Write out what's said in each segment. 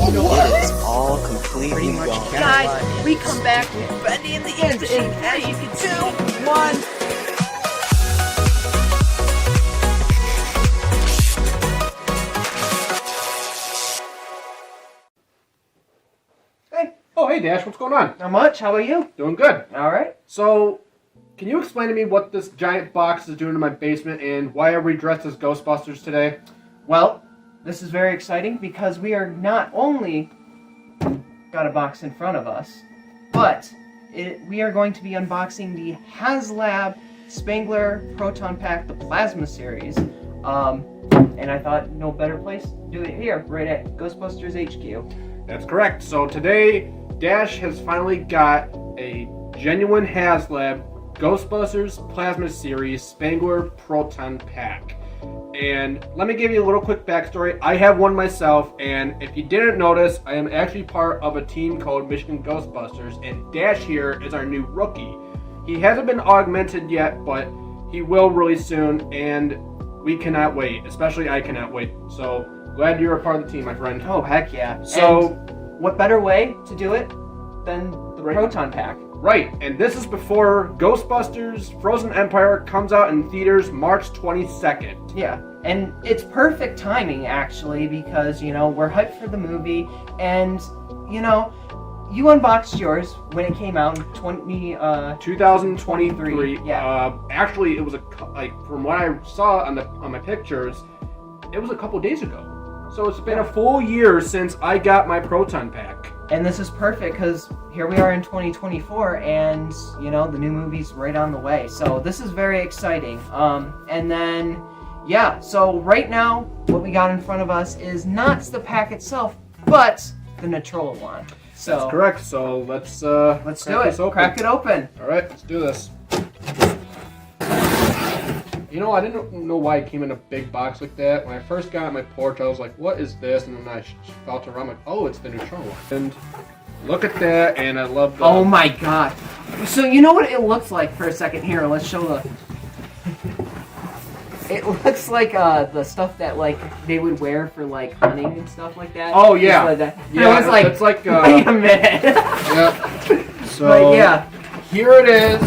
It's all completely gone. Guys, we come back with Bendy and the End in 3, 2, 1. Oh, hey Dash, what's going on? Not much, how about you? Doing good. Alright. So, can you explain to me what this giant box is doing in my basement and why are we dressed as Ghostbusters today? Well, this is very exciting because we are not only got a box in front of us, but we are going to be unboxing the Haslab Spengler Proton Pack, the Plasma Series. And I thought no better place to do it here, right at Ghostbusters HQ. That's correct. So today, Dash has finally got a genuine Haslab Ghostbusters Plasma Series Spengler Proton Pack. And let me give you a little quick backstory. I have one myself, and if you didn't notice, I am actually part of a team called Michigan Ghostbusters, and Dash here is our new rookie. He hasn't been augmented yet, but he will really soon, and we cannot wait. Especially I cannot wait. So glad you're a part of the team, my friend. Oh, heck yeah. So, and what better way to do it than the Proton Pack? Right, and this is before Ghostbusters Frozen Empire comes out in theaters March 22nd. Yeah, and it's perfect timing, actually, because, you know, we're hyped for the movie, and, you know, you unboxed yours when it came out in 2023. Yeah. Actually, it was from what I saw on my pictures, it was a couple days ago. So it's been a full year since I got my Proton Pack. And this is perfect because here we are in 2024 and, you know, the new movie's right on the way. So this is very exciting. And then, yeah, so right now what we got in front of us is not the pack itself, but the Natrola wand. So that's correct. So let's do it. Crack it open. All right, let's do this. You know, I didn't know why it came in a big box like that. When I first got it on my porch, I was like, what is this? And then I felt around, like, oh, it's the Neutron one. And look at that, and I love the... Oh my god. So you know what it looks like for a second? Here, let's show the... It looks like the stuff that, like, they would wear for, like, hunting and stuff like that. Oh, yeah. Like that. Yeah, it's like, it's like... wait a minute. Yeah. So, but yeah. Here it is.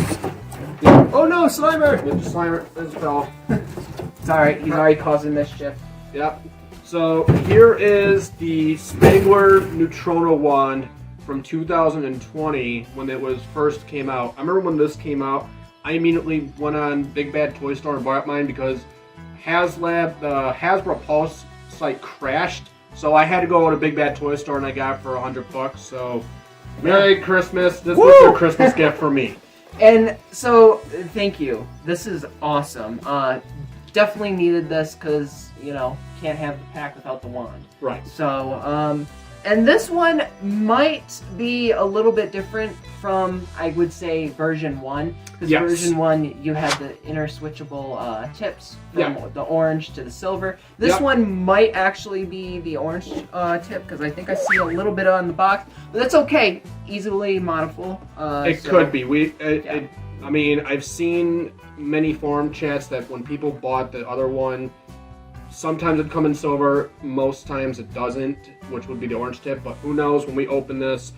Oh no, Slimer! There's Slimer. There's fell. It's alright, he's already causing mischief. Yep. So here is the Spengler Neutrona wand from 2020 when it was first came out. I remember when this came out, I immediately went on Big Bad Toy Store and bought mine because Haslab, the Hasbro Pulse site crashed. So I had to go to Big Bad Toy Store and I got it for $100. So Merry Christmas. This was your Christmas gift for me. And so, thank you. This is awesome. Definitely needed this because, you know, can't have the pack without the wand. Right. So, and this one might be a little bit different from, I would say, version 1. Because version 1, you had the inner switchable tips from the orange to the silver. This one might actually be the orange tip because I think I see a little bit on the box. But that's okay. Easily modifiable. It could be. I mean, I've seen many forum chats that when people bought the other one, sometimes it comes in silver, most times it doesn't, which would be the orange tip. But who knows? When we open this,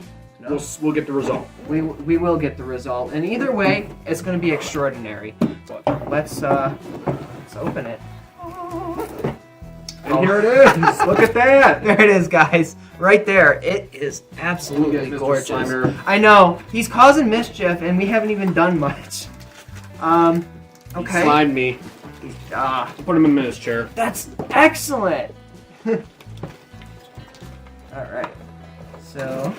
we'll get the result. We will get the result, and either way, it's going to be extraordinary. So let's open it. And here it is. Look at that. There it is, guys. Right there. It is absolutely gorgeous. Slimer. I know. He's causing mischief, and we haven't even done much. Okay. He slimed me. Put him in his chair. That's excellent. All right. So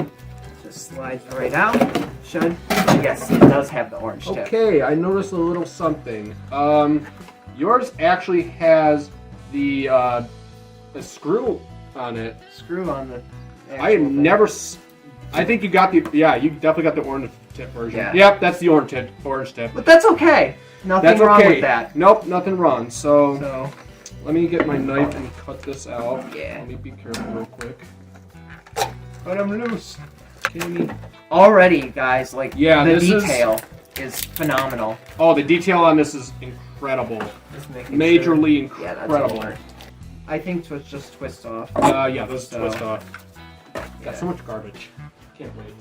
just slides right out. Should. Yes, it does have the orange tip. Okay, I noticed a little something. Yours actually has the screw on it. Screw on the. I have never. I think you got the. Yeah, you definitely got the orange tip version. Yeah. Yep, that's the orange tip. But that's okay. Nothing wrong with that. Nope, nothing wrong. So let me get my knife and cut this out. Yeah. Let me be careful real quick. Cut him loose. Already, guys, like the detail is phenomenal. Oh, the detail on this is incredible. Majorly incredible. I think just twist off. Yeah, those twist off. Got so much garbage. Can't wait.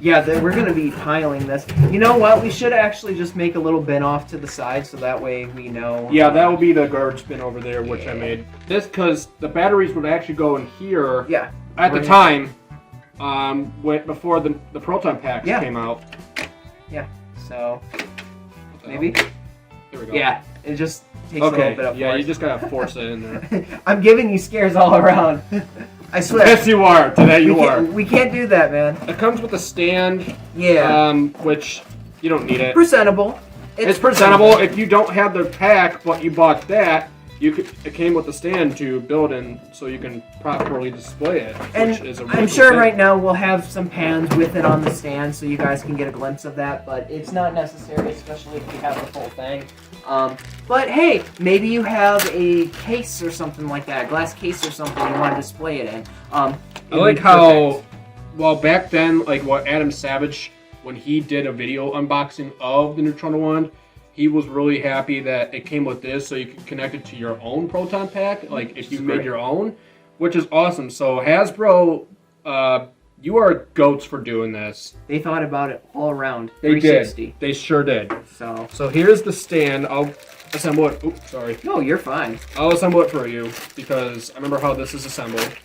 Yeah, we're going to be piling this. You know what? We should actually just make a little bin off to the side so that way we know. Yeah, that will be the garbage bin over there, which I made. This because the batteries would actually go in here. Yeah. At the time, before the Proton packs came out. Yeah. So maybe. There we go. Yeah. It just takes a little bit of force. Yeah, you just gotta force it in there. I'm giving you scares all around. I swear. Yes, you are. Today you are. We can't do that, man. It comes with a stand. Yeah. Which you don't need it. Presentable. It's presentable. If you don't have the pack, but you bought that, it came with the stand to build in, so you can properly display it. And which is a really I'm cool sure thing. right now we'll have some pans with it on the stand, so you guys can get a glimpse of that. But it's not necessary, especially if you have the full thing. But hey, maybe you have a case or something like that, a glass case or something you want to display it in. I like how, well, back then, like what Adam Savage, when he did a video unboxing of the Neutrino Wand, he was really happy that it came with this, so you could connect it to your own Proton pack, like if you made your own, which is awesome. So Hasbro, you are goats for doing this. They thought about it all around. They 360. did. They sure did. So here's the stand. I'll assemble it. Oops, sorry. No, you're fine. I'll assemble it for you because I remember how this is assembled.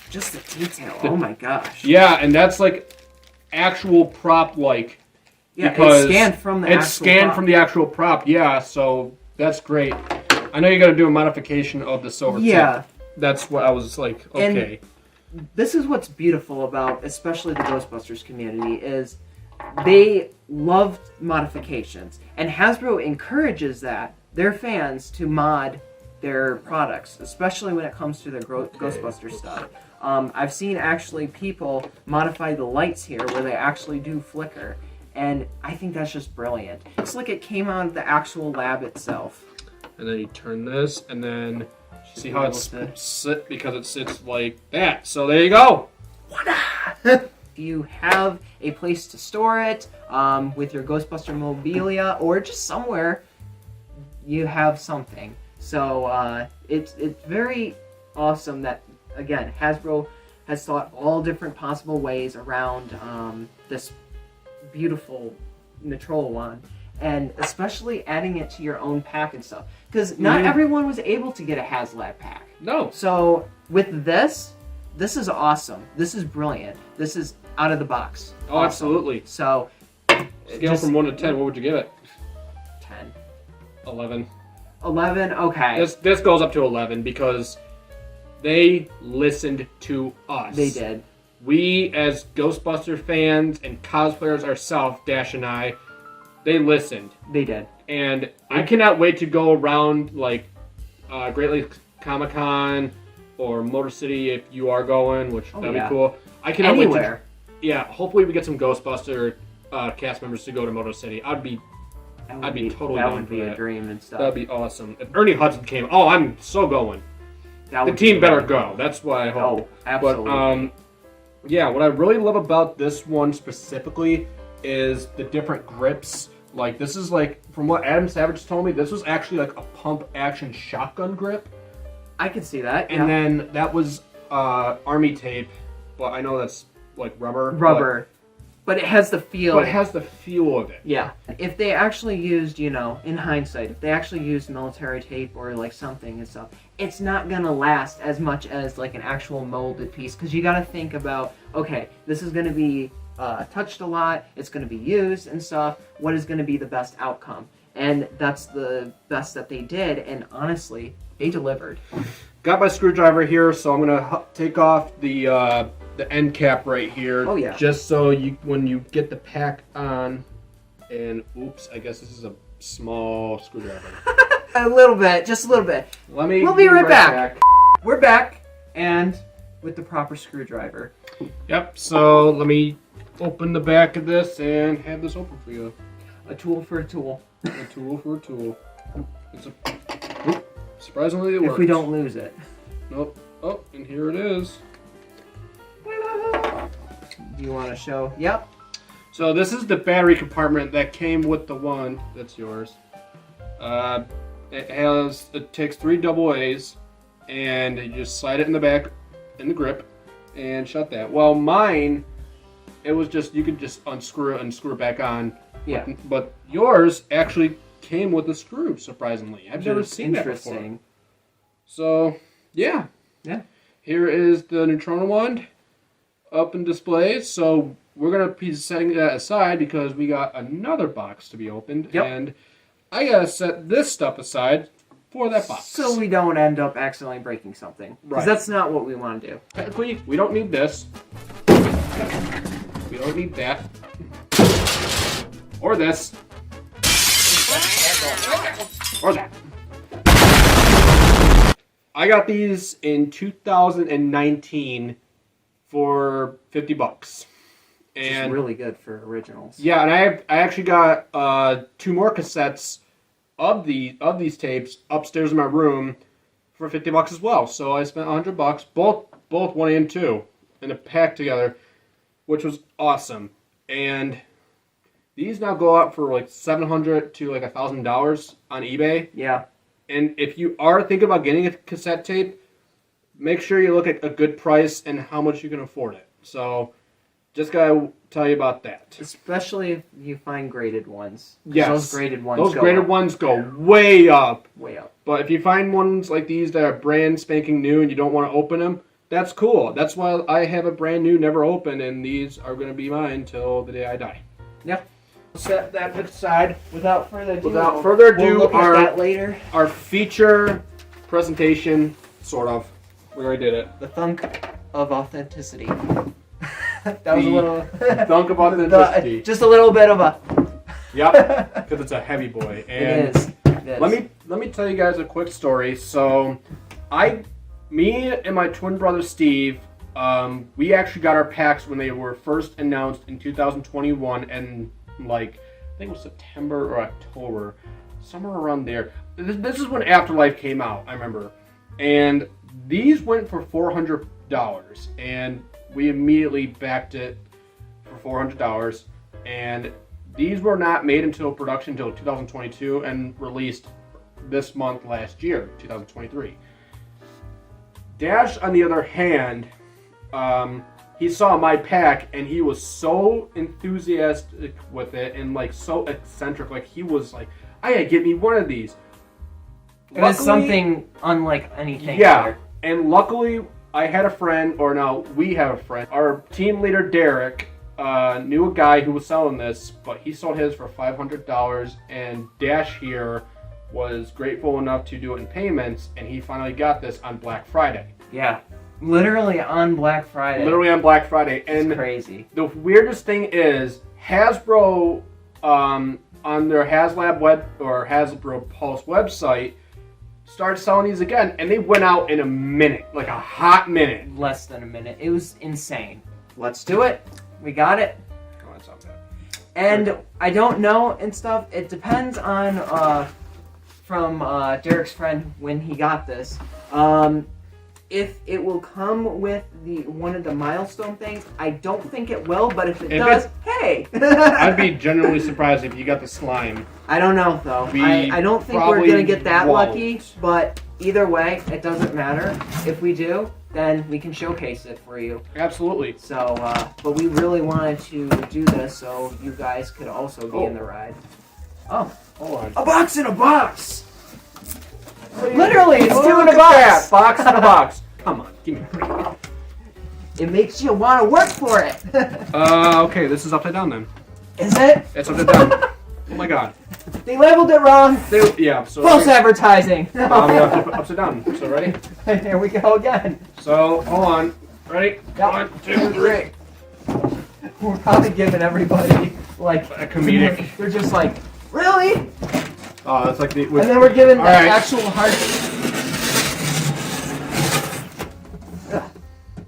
Just the detail. Oh my gosh. Yeah, and that's like actual prop like. Yeah, because it's scanned from the it's scanned from the actual prop. Yeah, so that's great. I know you got to do a modification of the silver tip. That's what I was like. Okay. And this is what's beautiful about, especially the Ghostbusters community, is they love modifications, and Hasbro encourages their fans to mod their products, especially when it comes to their Ghostbuster stuff. I've seen actually people modify the lights here where they actually do flicker. And I think that's just brilliant. It's like it came out of the actual lab itself. And then you turn this, and then see how it's sit because it sits like that. So there you go. If you have a place to store it with your Ghostbuster mobilia, or just somewhere, you have something. So it's very awesome that, again, Hasbro has thought all different possible ways around this beautiful Neutrino Wand, and especially adding it to your own pack and stuff, because not everyone was able to get a Haslab pack. No. So with this is awesome. This is brilliant. This is out of the box. Oh, awesome. Absolutely. So scale from 1 to 10, what would you give it? 10. 11. 11. Okay. This goes up to 11 because they listened to us. They did. We, as Ghostbuster fans and cosplayers ourselves, Dash and I, they listened. They did. And I cannot wait to go around, like, Great Lakes Comic-Con or Motor City if you are going, which that'd be cool. I cannot wait to... Yeah, hopefully we get some Ghostbuster cast members to go to Motor City. I'd be totally down for that. That would be a dream and stuff. That'd be awesome. If Ernie Hudson came... Oh, I'm so going. The team better go. That's what I hope. Oh, absolutely. But, yeah, what I really love about this one specifically is the different grips. Like, this is like, from what Adam Savage told me, this was actually like a pump action shotgun grip. I can see that. And then that was army tape, but I know that's like rubber. But it has the feel. But it has the feel of it. Yeah. If they actually used, in hindsight, if they actually used military tape or like something and stuff, it's not gonna last as much as like an actual molded piece, because you gotta think about, okay, this is gonna be touched a lot, it's gonna be used and stuff, what is gonna be the best outcome? And that's the best that they did, and honestly, they delivered. Got my screwdriver here, so I'm gonna take off the end cap right here. Oh yeah. Just so when you get the pack on, and oops, I guess this is a small screwdriver. A little bit, just a little bit. We'll be right back. We're back, and with the proper screwdriver. Yep. So let me open the back of this and have this open for you. A tool for a tool. A tool for a tool. Surprisingly, it works. If we don't lose it. Nope. Oh, and here it is. Do you want to show? Yep. So this is the battery compartment that came with the one. That's yours. It takes 3 AA's, and you just slide it in the back, in the grip, and shut that. Well, mine, it was just, you could just unscrew it and screw it back on. Yeah. But yours actually came with a screw, surprisingly. I've never seen that before. Interesting. So, yeah. Yeah. Here is the neutrino wand up in display. So we're going to be setting that aside because we got another box to be opened. Yep. And I got to set this stuff aside for that box. So we don't end up accidentally breaking something. Because Right. that's not what we want to do. Technically, we don't need this. We don't need that. Or this. Or that. I got these in 2019 for $50. It's really good for originals. Yeah, and I actually got 2 more cassettes of these tapes upstairs in my room for $50 as well. So I spent $100, both 1 and 2, in a pack together, which was awesome. And these now go out for like $700 to like $1,000 on eBay. Yeah. And if you are thinking about getting a cassette tape, make sure you look at a good price and how much you can afford it. So, just gotta tell you about that. Especially if you find graded ones. 'Cause Yes. those graded ones go way up. Way up. But if you find ones like these that are brand spanking new and you don't want to open them, that's cool. That's why I have a brand new, never opened, and these are going to be mine till the day I die. Yeah. Set that aside. Without further ado, Without further ado, we'll look at that later. Our feature presentation, sort of. We already did it. The thunk of authenticity. That was a The little thunk of authenticity. just a little bit of a. Yep, because it's a heavy boy. And It is. It is. let me tell you guys a quick story. So, me and my twin brother Steve, we actually got our packs when they were first announced in 2021, and like I think it was September or October, somewhere around there. This is when Afterlife came out, I remember, and these went for $400, and we immediately backed it for $400, and these were not made until production until 2022 and released this month last year, 2023. Dash, on the other hand, he saw my pack and he was so enthusiastic with it and like so eccentric. Like he was like, "I gotta get me one of these." It was something unlike anything. Yeah, There. and luckily I had a friend, or now we have a friend. Our team leader Derek knew a guy who was selling this, but he sold his for $500, and Dash here was grateful enough to do it in payments, and he finally got this on Black Friday. Yeah. Literally on Black Friday. Literally on Black Friday. And it's crazy. The weirdest thing is Hasbro, on their Haslab web or Hasbro Pulse website, started selling these again, and they went out in a minute, like a hot minute. Less than a minute. It was insane. Let's do it. We got it. Oh, that's not bad. And I don't know and stuff. It depends on from Derek's friend when he got this. If it will come with one of the milestone things, I don't think it will. But if it does, hey! I'd be genuinely surprised if you got the slime. I don't know though. I don't think we're probably gonna get that won't. lucky. But either way, it doesn't matter. If we do, then we can showcase it for you. Absolutely. So, but we really wanted to do this so you guys could also be in the ride. Oh, Hold on. a box in a box! Literally, it's two in a Look at box! that, box in a box. Come on, give me a break. It makes you want to work for it. Okay, this is upside down then. Is it? It's upside down. Oh my god. They labeled it wrong. Yeah, so... False advertising. we have to upside down. So ready? Here we go again. So, hold on. Ready? Yeah. 1, 2, 3. We're probably giving everybody, like... A comedic. They're just like, really? Oh, that's like the... And then we're giving the Alright. actual hard...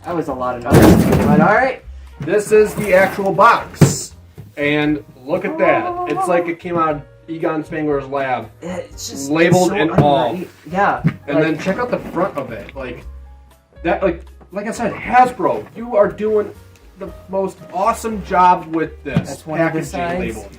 That was a lot of noise. But alright. This is the actual box. And look at that. It's like it came out of Egon Spengler's lab. It's just Labeled it's so and all. Yeah. And then check out the front of it. Like I said, Hasbro, you are doing the most awesome job with this That's one of the packaging sides. label.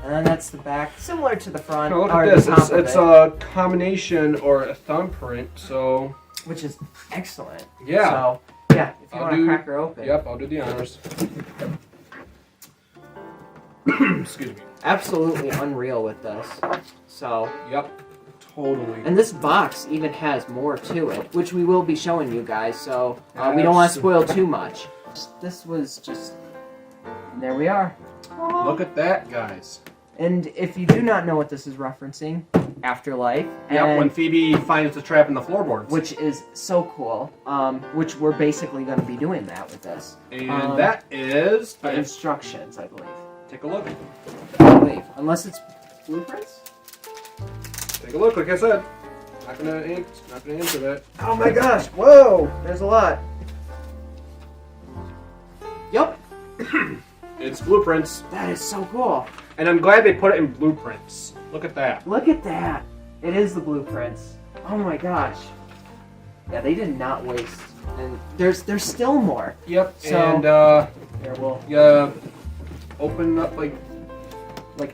And then that's the back, similar to the front. Now look or at this. the top It's of a combination or a thumbprint. So which is excellent. yeah. So Yeah, if you want to crack her open. Yep, I'll do the honors. Excuse me. Absolutely unreal with this. So. Yep, totally. And this box even has more to it, which we will be showing you guys, so we don't want to spoil too much. This was just... There we are. Look at that, guys. And if you do not know what this is referencing, Afterlife. Yep, when Phoebe finds the trap in the floorboards. Which is so cool. Which we're basically going to be doing that with this. And that is... The instructions, I believe. Take a look. I believe. Unless it's blueprints? Take a look, like I said. Not gonna answer that. Oh my gosh, whoa! There's a lot. Yup. It's blueprints. That is so cool. And I'm glad they put it in blueprints. Look at that. Look at that. It is the blueprints. Oh my gosh. Yeah, they did not waste. And there's still more. Yep. So, and here we'll open up like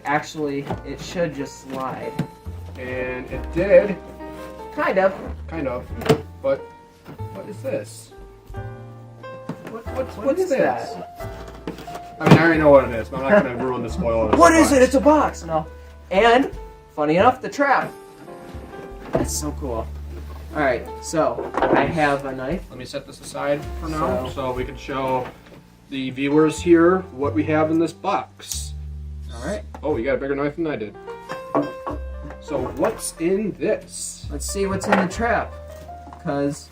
actually it should just slide. And it did. Kind of. But what is this? What's this? that? I mean, I already know what it is, but I'm not going to ruin the spoiler. What is it? It's a box. No. And, funny enough, the trap. That's so cool. Alright, so, I have a knife. Let me set this aside for now so we can show the viewers here what we have in this box. Alright. Oh, you got a bigger knife than I did. So, what's in this? Let's see what's in the trap. Because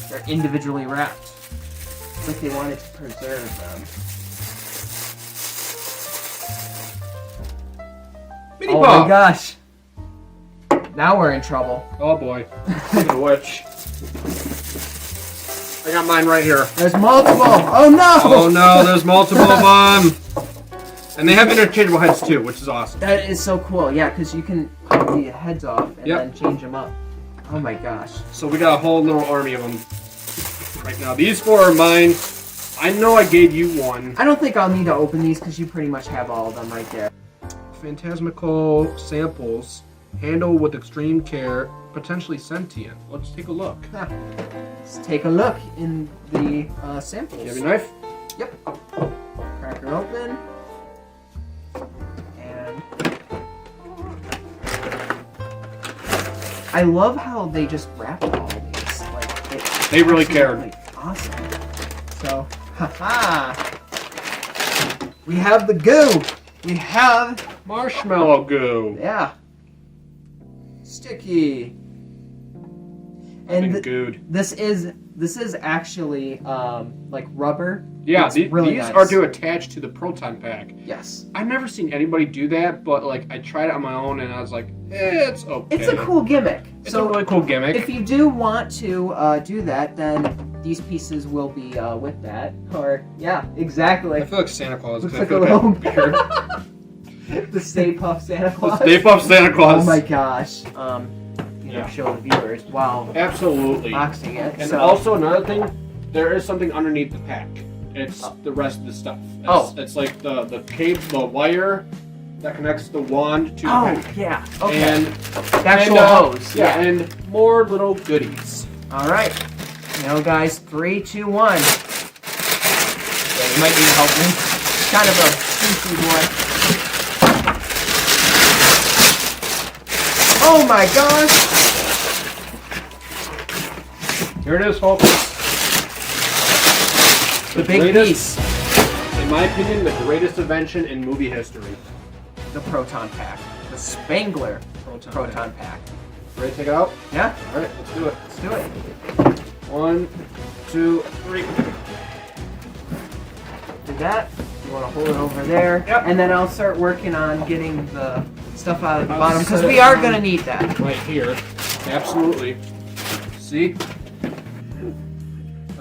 they're individually wrapped. It's like they wanted to preserve them. Mini Oh Pop. my gosh. Now we're in trouble. Oh boy. Speaking of which, I got mine right here. There's multiple. Oh no! Oh no, there's multiple of them. And they have interchangeable heads too, which is awesome. That is so cool. Yeah, because you can cut the heads off and then change them up. Oh my gosh. So we got a whole little army of them right now. These four are mine. I know I gave you one. I don't think I'll need to open these because you pretty much have all of them right there. Phantasmical samples, handled with extreme care, potentially sentient. Let's take a look. Let's take a look in the samples. You have your knife? Yep. Crack her open. And I love how they just wrap all of these. Like they really cared. Awesome. So, haha. We have the goo. We have marshmallow goo. Yeah. Sticky. And this is actually like rubber. Yeah, these nice. Are to attach to the Proton pack. Yes. I've never seen anybody do that, but like I tried it on my own and I was like, it's okay. It's a cool gimmick. It's a really cool gimmick. If you do want to do that, then these pieces will be with that. Or yeah, exactly. I feel like Santa Claus. Looks like a little beard. The Stay Puft Santa Claus. The Stay Puft Santa Claus. Oh my gosh. You know, show the viewers while absolutely boxing it. And also another thing, there is something underneath the pack. It's the rest of the stuff. It's like the cable, the wire that connects the wand to the pack. Yeah. Okay. And the actual hose. Yeah, and more little goodies. All right. You know, guys, 3, 2, 1. Yeah, you might need help. Kind of a sneaky one. Oh my gosh! Here it is, folks. The big piece. In my opinion, the greatest invention in movie history. The Proton pack. The Spengler Proton pack. Ready to take it out? Yeah. All right, let's do it. Let's do it. 1, 2, 3. Do that. You want to hold it over there. Yep. And then I'll start working on getting the stuff out of the bottom because we are going to need that. Right here. Absolutely. See?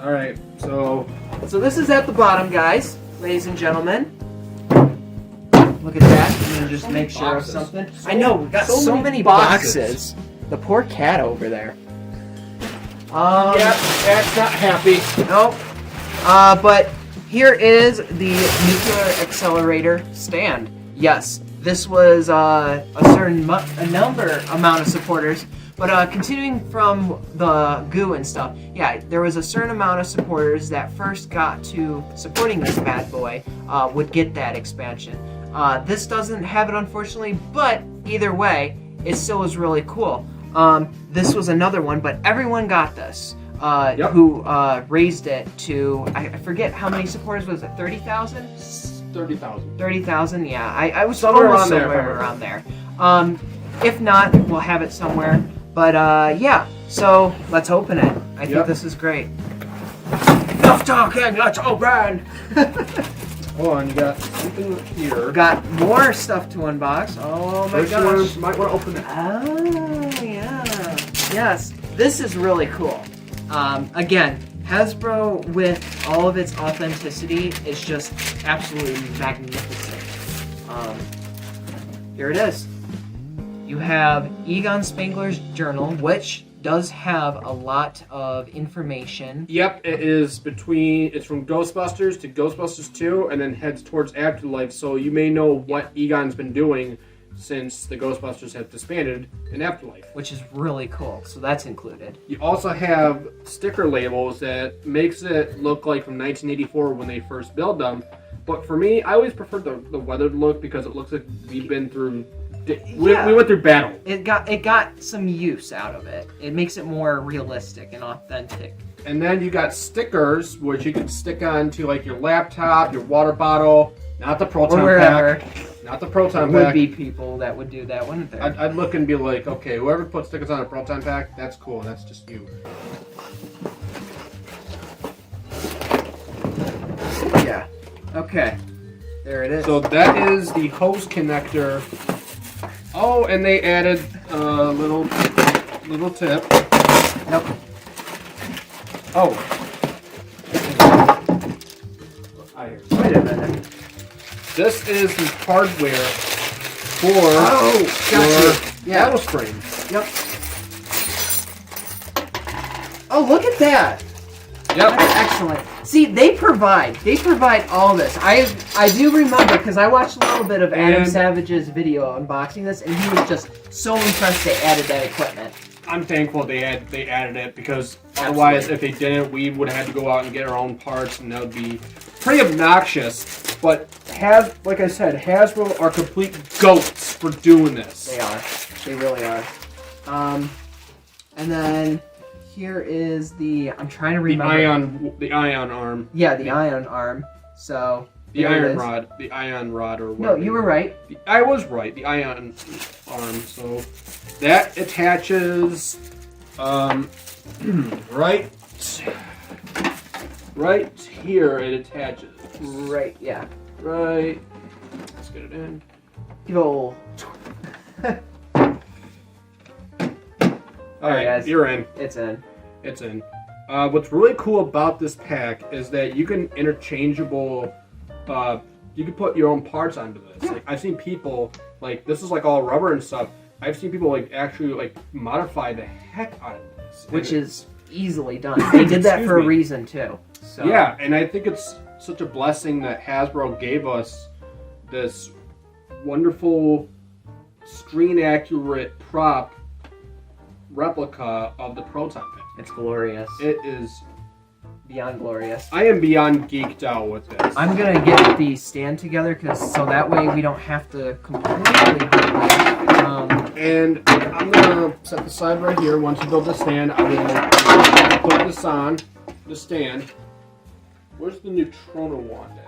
All right, so this is at the bottom, guys, ladies and gentlemen. Look at that. I'm going to just make sure of something. I know, we got so many boxes. The poor cat over there. Yeah, cat's not happy. Nope. But here is the nuclear accelerator stand. Yes, this was a certain amount of supporters But continuing from the goo and stuff, yeah, there was a certain amount of supporters that first got to supporting this bad boy would get that expansion. This doesn't have it, unfortunately, but either way, it still was really cool. This was another one, but everyone got this. Who raised it to, I forget how many supporters was it, 30,000? 30,000. 30,000, yeah. I was somewhere around there. If not, we'll have it somewhere. But yeah, so let's open it. I think this is great. Enough talking, let's open! Hold on, you got something here. We got more stuff to unbox. Oh my gosh. You might want to open it. Oh, yeah. Yes, this is really cool. Again, Hasbro, with all of its authenticity, is just absolutely magnificent. Here it is. You have Egon Spengler's journal, which does have a lot of information. Yep, it's from Ghostbusters to Ghostbusters 2, and then heads towards Afterlife, so you may know what Egon's been doing since the Ghostbusters have disbanded in Afterlife. Which is really cool, so that's included. You also have sticker labels that makes it look like from 1984 when they first built them, but for me, I always preferred the weathered look because it looks like we've been through... We went through battle. It got some use out of it. It makes it more realistic and authentic. And then you got stickers, which you can stick onto like your laptop, your water bottle, not the Proton pack. Not the Proton There pack. would be people that would do that, wouldn't there? I'd look and be like, okay, whoever puts stickers on a Proton pack, that's cool. That's just you. Yeah. Okay. There it is. So that is the hose connector. Oh, and they added a little tip. Nope. Oh. Wait a minute. This is the hardware for your battle frame. Yep. Oh, look at that. Yep. That's excellent. See, they provide all this. I do remember because I watched a little bit of Adam Savage's video unboxing this, and he was just so impressed they added that equipment. I'm thankful they added it because otherwise, if they didn't, we would have had to go out and get our own parts, and that would be pretty obnoxious. But like I said, Hasbro are complete goats for doing this. They are. They really are. And then here is I'm trying to remember. The ion arm. Yeah, the ion arm. So the iron rod. The ion rod or No, whatever. you were right. I was right. The ion arm. So that attaches right here. It attaches. Right, yeah. Right. Let's get it in. Yo. All right, guys. you're in. It's in. It's in. What's really cool about this pack is that you can interchangeable. You can put your own parts onto this. Yeah. Like, I've seen people like this is like all rubber and stuff. I've seen people like actually like modify the heck out of this, Which is easily done. They did that for a reason too. So. Yeah, and I think it's such a blessing that Hasbro gave us this wonderful screen accurate prop replica of the Proton pack. It's glorious. It is beyond glorious. I am beyond geeked out with this. I'm gonna get the stand together so that way we don't have to completely hold it. And I'm gonna set the side right here. Once you build the stand, I will put this on the stand. Where's the neutrona wand at?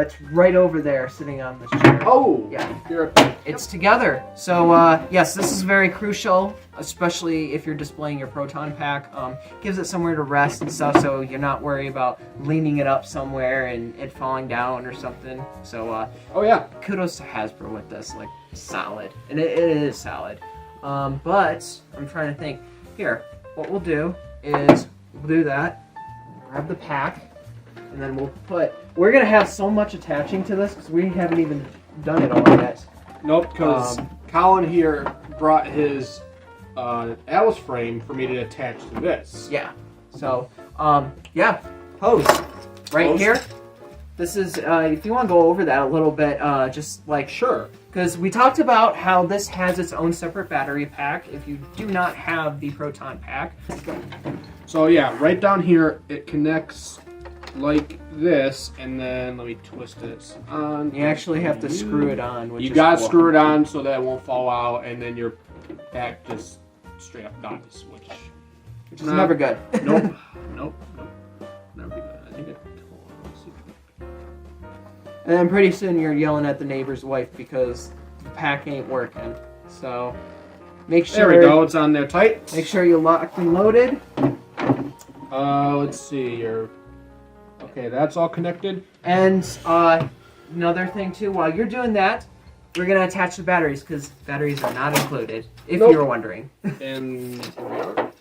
It's right over there, sitting on this chair. Oh, yeah. Here. It's together. So yes, this is very crucial, especially if you're displaying your Proton pack. Gives it somewhere to rest and stuff, so you're not worried about leaning it up somewhere and it falling down or something. So oh yeah, kudos to Hasbro with this, like solid, and it is solid. But I'm trying to think. Here, what we'll do is we'll do that. Grab the pack, and then we'll put. We're gonna have so much attaching to this because we haven't even done it all yet. Nope, because Colin here brought his Alice frame for me to attach to this. Yeah. So, yeah, hose right here. This is if you want to go over that a little bit, just like sure, because we talked about how this has its own separate battery pack if you do not have the Proton pack. So yeah, right down here it connects like this, and then let me twist it on. You actually have to screw it on. Which You is gotta cool. screw it on so that it won't fall out, and then your pack just straight up dies, which Which is never good. Nope. Nope. Never be good. I think it. Let's see. And then pretty soon you're yelling at the neighbor's wife because the pack ain't working. So make sure. There we go. It's on there tight. Make sure you're locked and loaded. Let's see. Okay, that's all connected. And another thing too, while you're doing that, we're gonna attach the batteries because batteries are not included. If Nope. you were wondering. And here we are.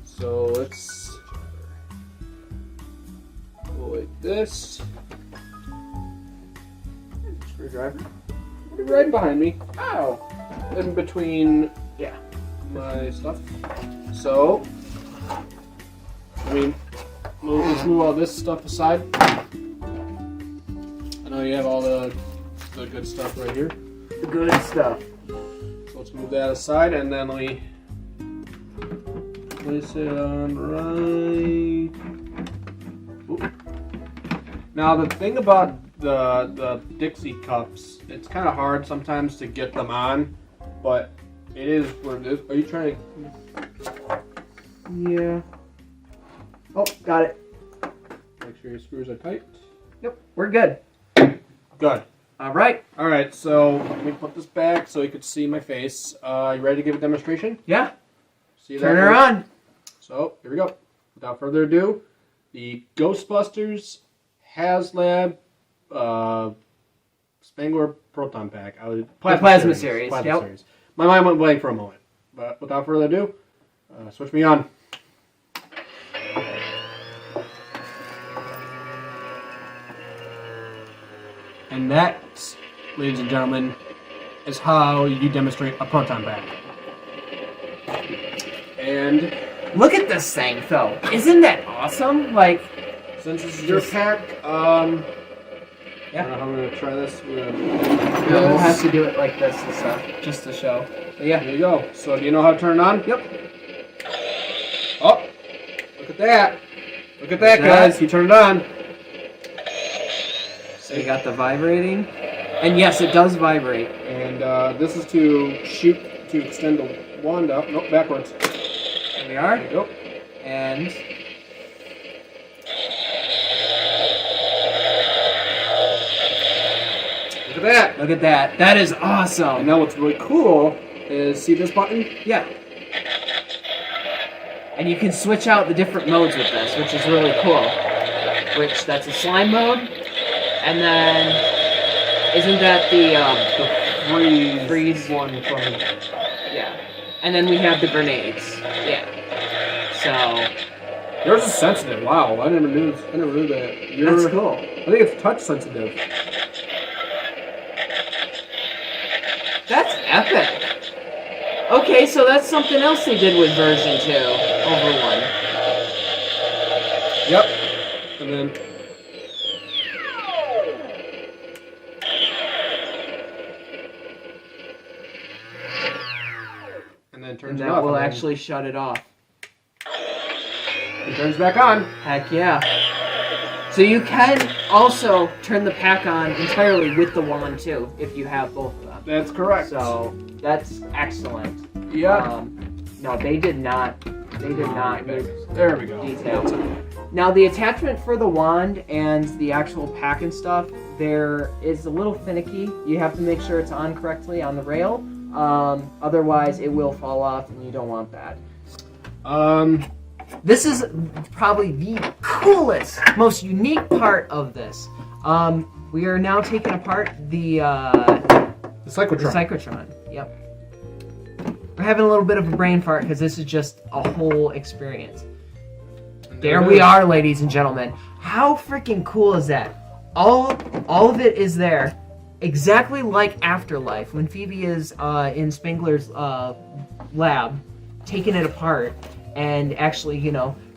So let's go like this. Screwdriver. Right behind me. Oh. In between, Yeah. my stuff. So, let's move all this stuff aside. I know you have all the good stuff right here. The good stuff. So let's move that aside, and then let me place it on right. Oop. Now the thing about the Dixie cups, it's kind of hard sometimes to get them on, but it is what it is. Are you trying to? Yeah. Oh, got it. Make sure your screws are tight. Yep, we're good. Good. All right. All right. So let me put this back so you could see my face. You ready to give a demonstration? Yeah. See Turn her on. So here we go. Without further ado, the Ghostbusters Haslab Spengler Proton Pack. Plasma series. Plasma Yep. series. My mind went blank for a moment, but without further ado, switch me on. And that, ladies and gentlemen, is how you demonstrate a proton pack. And Look at this thing, though. Isn't that awesome? Like, since this is your pack, I don't know how I'm gonna try this. we'll have to do it like this and stuff, just to show. But yeah. There you go. So do you know how to turn it on? Yep. Oh, look at that. Look at that, Look at guys. that. He turned it on. So you got the vibrating. And yes, it does vibrate. And this is to extend the wand up. Nope, backwards. There we are. There you go. And Look at that. look at that. That is And awesome. now what's really cool is, see this button? Yeah. And you can switch out the different modes with this, which is really cool. Which, that's a slime mode. And then, isn't that the freeze one from... Yeah. And then we have the grenades. Yeah. So, Yours is sensitive. Wow, I never knew that. that's cool. I think it's touch sensitive. That's epic. Okay, so that's something else they did with version 2 over 1. Yep. And then... And then turns And it that off. will and then actually shut it off. it turns back on. Heck yeah. So you can also turn the pack on entirely with the wand too, if you have both of them. That's correct. So that's excellent. Yeah. No, they did not. They did not use There we go. detail. Now the attachment for the wand and the actual pack and stuff, there is a little finicky. You have to make sure it's on correctly on the rail. Otherwise, it will fall off, and you don't want that. This is probably the coolest, most unique part of this. We are now taking apart the cyclotron. The cyclotron. Yep. We're having a little bit of a brain fart because this is just a whole experience. There we are, ladies and gentlemen. How freaking cool is that? All of it is there, exactly like Afterlife. When Phoebe is in Spengler's lab, taking it apart, and actually,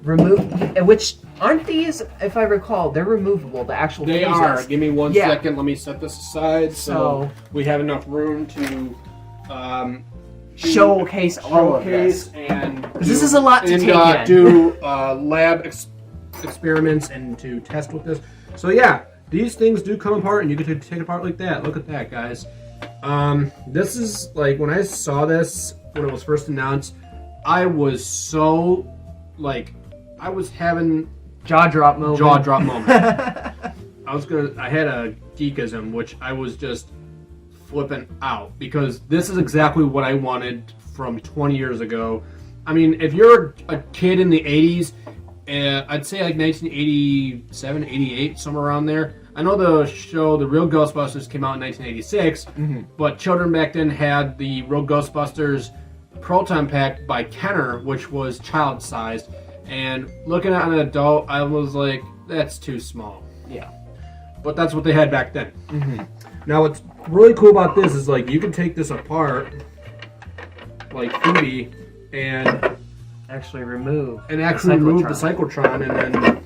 remove. Which aren't these? If I recall, they're removable. The actual They fuses. are. Give me one second. Let me set this aside so we have enough room to showcase all of this. And this is a lot to take in. Do lab experiments and to test with this. So yeah, these things do come apart, and you get to take it apart like that. Look at that, guys. This is like when I saw this when it was first announced, I was so I was having jaw drop moment. I had a geekism, which I was just flipping out because this is exactly what I wanted from 20 years ago. I mean, if you're a kid in the 80s, I'd say like 1987, 88, somewhere around there. I know the show The Real Ghostbusters came out in 1986, but children back then had the Real Ghostbusters Proton Pack by Kenner, which was child-sized. And looking at an adult, I was like, that's too small. Yeah. But that's what they had back then. Now, what's really cool about this is like you can take this apart, like Phoebe, and actually remove the cyclotron and then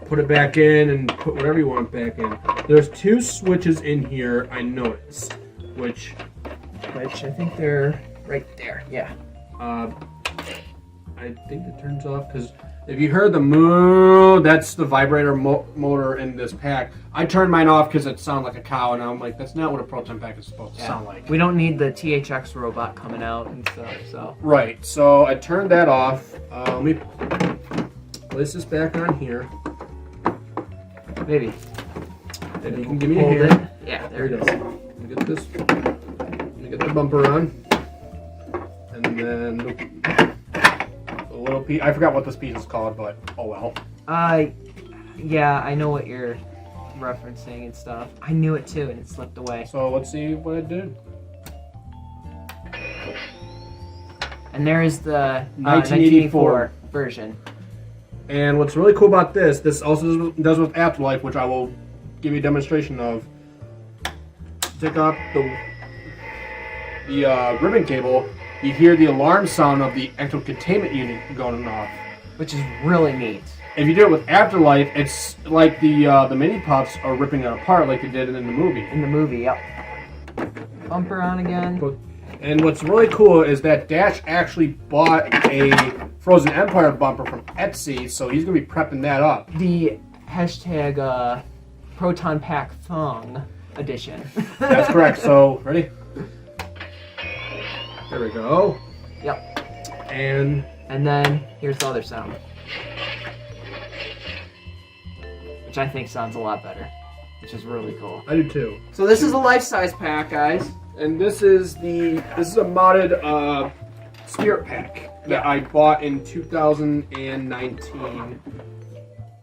put it back in and put whatever you want back in. There's two switches in here I noticed, which I think they're right there. Yeah. I think it turns off because if you heard the moo, that's the vibrator motor in this pack. I turned mine off because it sounded like a cow, and I'm like, that's not what a proton pack is supposed to sound like. We don't need the THX robot coming out and stuff, so. Right, so I turned that off. Let me place this back on here. Maybe. If you can give me a hand. Yeah, there it is. Let me get this. Let me get the bumper on. And then a little piece. I forgot what this piece is called, but oh well. Yeah, I know what you're referencing and stuff. I knew it too, and it slipped away. So let's see what it did. And there is the 1984 version. And what's really cool about this also does with Afterlife, which I will give you a demonstration of. Take off the ribbon cable, you hear the alarm sound of the actual containment unit going off. Which is really neat. If you do it with Afterlife, it's like the mini puffs are ripping it apart like they did in the movie. In the movie, yep. Bumper on again. And what's really cool is that Dash actually bought a Frozen Empire bumper from Etsy, so he's going to be prepping that up. The hashtag Proton Pack Thong edition. That's correct. So, ready? There we go. Yep. And then here's the other sound. Which I think sounds a lot better. Which is really cool. I do too. So this is a life-size pack, guys. And this is a modded Spirit Pack that I bought in 2019.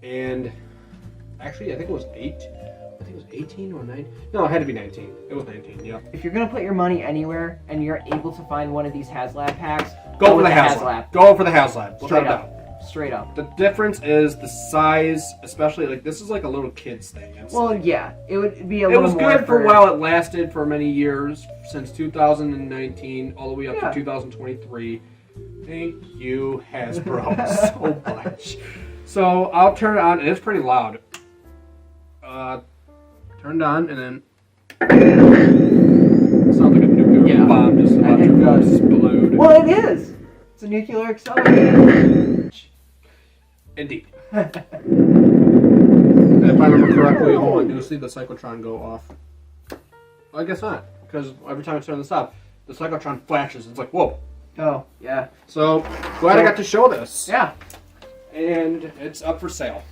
And actually, I think it was 18 or 9. No, it had to be 19. It was 19, yeah. If you're going to put your money anywhere and you're able to find one of these Haslab packs, go for the Haslab. Go for the Haslab. Straight up. The difference is the size, especially like this is like a little kid's thing. Yeah, it would be a little more. It was good for a while. It lasted for many years, since 2019 all the way up to 2023. Thank you, Hasbro, so much. So I'll turn it on, and it's pretty loud. Turned on, and then it sounds like a nuclear bomb just about to explode. Well, it is. It's a nuclear accelerator. Indeed. And if I remember correctly, hold on, you'll see the cyclotron go off. Well, I guess not, because every time I turn this off, the cyclotron flashes. It's like, whoa. Oh, yeah. So, glad I got to show this. Yeah. And it's up for sale.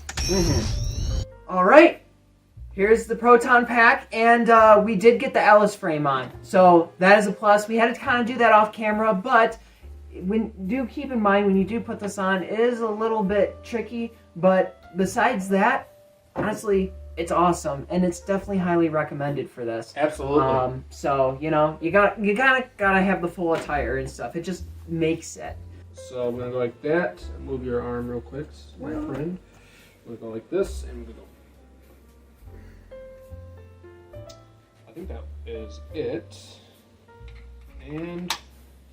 All right. Here's the Proton Pack, and we did get the Alice frame on. So that is a plus. We had to kind of do that off camera, but do keep in mind when you do put this on, it is a little bit tricky, but besides that, honestly, it's awesome, and it's definitely highly recommended for this. Absolutely. So you gotta have the full attire and stuff. It just makes it. So I'm gonna go like that. Move your arm real quick, my friend. I'm gonna go like this, and we're gonna go. I think that is it. And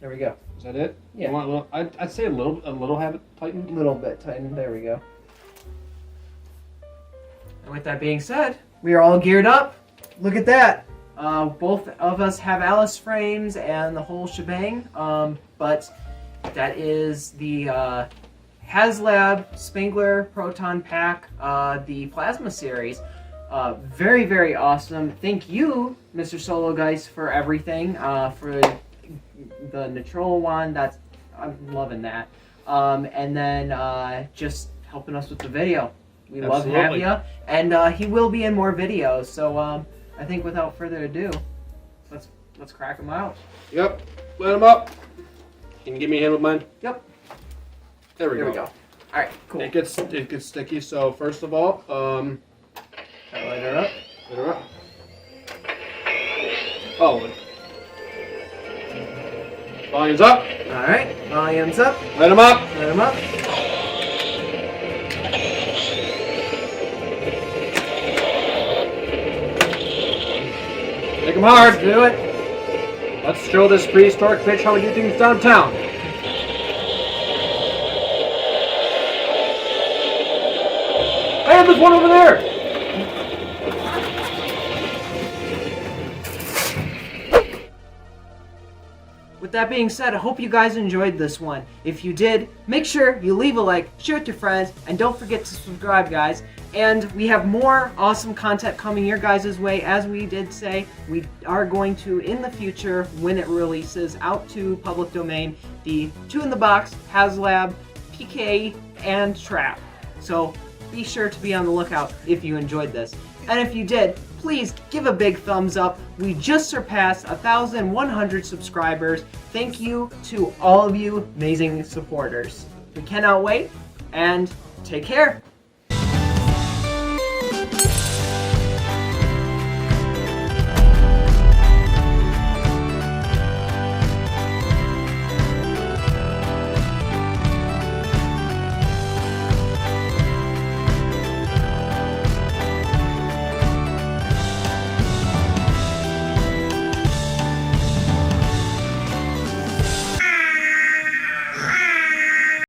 There we go. Is that it? Yeah. You want a little, I'd say a little have it tightened. A little bit tightened. There we go. And with that being said, we are all geared up. Look at that. Both of us have Alice frames and the whole shebang. But that is the Haslab Spengler Proton Pack, the Plasma series. Very, very awesome. Thank you, Mr. Sologeist, for everything. For the Neutrona one, I'm loving that. And then just helping us with the video. We love having you. And he will be in more videos. So I think without further ado, let's crack him out. Yep. Let him up. Can you give me a hand with mine? Yep. There we go. All right, cool. It gets sticky. So first of all, Light her up. Light her up. Oh. Volume's up. All right, volume's up. Let him up. Let him up. Make him hard. Let's do it. Let's show this prehistoric bitch how we do things downtown. Hey, there's one over there. With that being said, I hope you guys enjoyed this one. If you did, make sure you leave a like, share with your friends, and don't forget to subscribe, guys. And we have more awesome content coming your guys' way. As we did say, we are going to, in the future, when it releases out to public domain, the 2-in-the-box, Haslab, PK, and Trap. So be sure to be on the lookout if you enjoyed this. And if you did, please give a big thumbs up. We just surpassed 1,100 subscribers. Thank you to all of you amazing supporters. We cannot wait, and take care.